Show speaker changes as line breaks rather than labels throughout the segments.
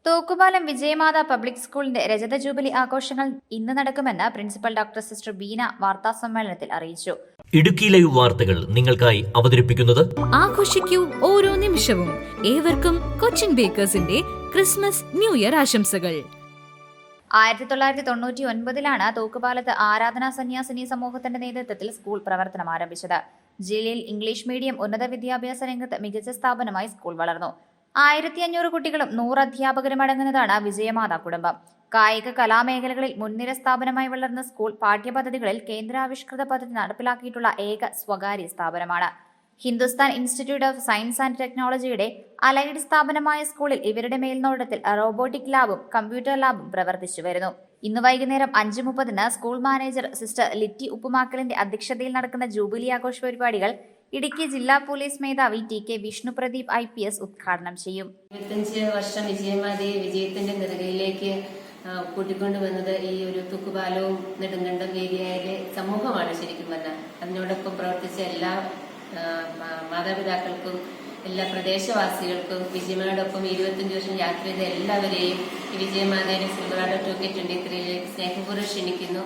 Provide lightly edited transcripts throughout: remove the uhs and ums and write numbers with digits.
തൂക്കുപാലം Vijayamatha public സ്കൂളിന്റെ രജത jubilee ആഘോഷങ്ങൾ ഇന്ന് നടക്കുമെന്ന് പ്രിൻസിപ്പൽ ഡോക്ടർ സിസ്റ്റർ ബീന വാർത്താസമ്മേളനത്തിൽ അറിയിച്ചു.
ഇടുക്കി ലൈവ് വാർത്തകൾ നിങ്ങൾക്കായി അവതരിപ്പിക്കുന്നത്
ആഘോഷിക്കൂ ഓരോ നിമിഷവും. ഏവർക്കും കൊച്ചിൻ ബേക്കേഴ്സിന്റെ ക്രിസ്മസ് ന്യൂ ഇയർ ആശംസകൾ.
1999 തൂക്കുപാലത്ത് ആരാധനാ സന്യാസിനി സമൂഹത്തിന്റെ നേതൃത്വത്തിൽ സ്കൂൾ പ്രവർത്തനം ആരംഭിച്ചത്. ജില്ലയിൽ ഇംഗ്ലീഷ് മീഡിയം ഉന്നത വിദ്യാഭ്യാസ രംഗത്ത് മികച്ച സ്ഥാപനമായി സ്കൂൾ വളർന്നു. 1500 കുട്ടികളും 100 അധ്യാപകരും അടങ്ങുന്നതാണ് വിജയമാത കുടുംബം. കായിക കലാമേഖലകളിൽ മുൻനിര സ്ഥാപനമായി വളർന്ന സ്കൂൾ പാഠ്യപദ്ധതികളിൽ കേന്ദ്രാവിഷ്കൃത പദ്ധതി നടപ്പിലാക്കിയിട്ടുള്ള ഏക സ്വകാര്യ സ്ഥാപനമാണ്. Hindustan institute of science and ടെക്നോളജിയുടെ അലൈഡ് സ്ഥാപനമായ സ്കൂളിൽ ഇവരുടെ മേൽനോട്ടത്തിൽ റോബോട്ടിക് ലാബും കമ്പ്യൂട്ടർ ലാബും പ്രവർത്തിച്ചു വരുന്നു. ഇന്ന് വൈകുന്നേരം 5:30 സ്കൂൾ മാനേജർ സിസ്റ്റർ ലിറ്റി ഉപ്പുമാക്കലിന്റെ അധ്യക്ഷതയിൽ നടക്കുന്ന ജൂബിലി ആഘോഷ പരിപാടികൾ ഇടുക്കി ജില്ലാ പോലീസ് മേധാവി ടി.കെ. വിഷ്ണുപ്രദീപ് IPS ഉദ്ഘാടനം ചെയ്യും.
25 വർഷം വിജയമാതയെ വിജയത്തിന്റെ നെറുകയിലേക്ക് കൂട്ടിക്കൊണ്ടുവന്നത് ഈ ഒരു തൂക്കുപാലവും നെടുങ്കണ്ടം ഏരിയയിലെ സമൂഹമാണ്. ശരിക്കും പറഞ്ഞാൽ അതിനോടൊപ്പം പ്രവർത്തിച്ച എല്ലാ മാതാപിതാക്കൾക്കും എല്ലാ പ്രദേശവാസികൾക്കും വിജയമാതയോടൊപ്പം 25 വർഷം യാത്ര ചെയ്ത എല്ലാവരെയും ഈ വിജയമാതയുടെ സിൽവറാഡോ 2K23 സ്നേഹപൂർവ്വം ക്ഷണിക്കുന്നു.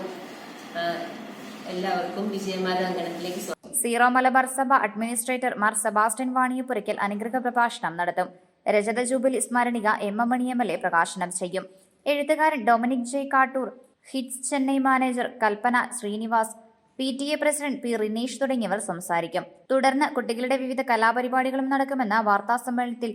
എല്ലാവർക്കും വിജയമാത അങ്കണത്തിലേക്ക് സ്വാഗതം.
സീറോ മലബാർ സഭ അഡ്മിനിസ്ട്രേറ്റർ മാർ സെബാസ്റ്റ്യൻ വാണിയപ്പുരയ്ക്കൽ അനുഗ്രഹ പ്രഭാഷണം നടത്തും. രജത ജൂബിലി സ്മരണിക MM MLA പ്രകാശനം ചെയ്യും. എഴുത്തുകാരൻ Dominic J Kattoor, Hits Chennai manager Kalpana Srinivas, PTA president P. Rineesh തുടങ്ങിയവർ സംസാരിക്കും. തുടർന്ന് കുട്ടികളുടെ വിവിധ കലാപരിപാടികളും നടക്കുമെന്ന് വാർത്താസമ്മേളനത്തിൽ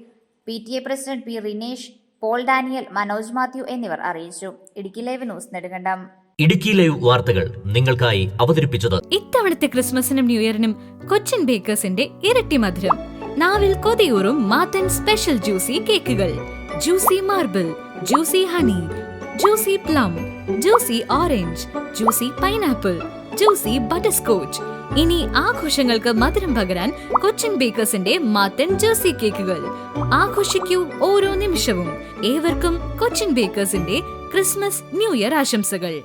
PTA president P. Rineesh, Paul Daniel, Manoj Mathew എന്നിവർ അറിയിച്ചു. Idukki live news Nedumkandam.
Idukki live വാർത്തകൾ നിങ്ങൾക്കായി അവതരിപ്പിച്ചത്
ഇത്തവണത്തെ ക്രിസ്മസിനും ന്യൂ ഇയറിനും കൊച്ചിൻ ബേക്കേഴ്സിന്റെ ഇരട്ടി മധുരം. നാവിൽ കൊതിയൂറും മാത്തൻ സ്പെഷ്യൽ ജ്യൂസി കേക്കുകൾ. Juicy marble, juicy honey, juicy plum, juicy orange, juicy pineapple, juicy butterscotch. ഇനി ആഘോഷങ്ങൾക്ക് മധുരം പകരാൻ കൊച്ചിൻ ബേക്കേഴ്സിന്റെ മാത്തൻ ജ്യൂസി കേക്കുകൾ. ആഘോഷിക്കൂ ഓരോ നിമിഷവും. ഏവർക്കും കൊച്ചിൻ ബേക്കേഴ്സിന്റെ ക്രിസ്മസ് ന്യൂ ഇയർ ആശംസകൾ.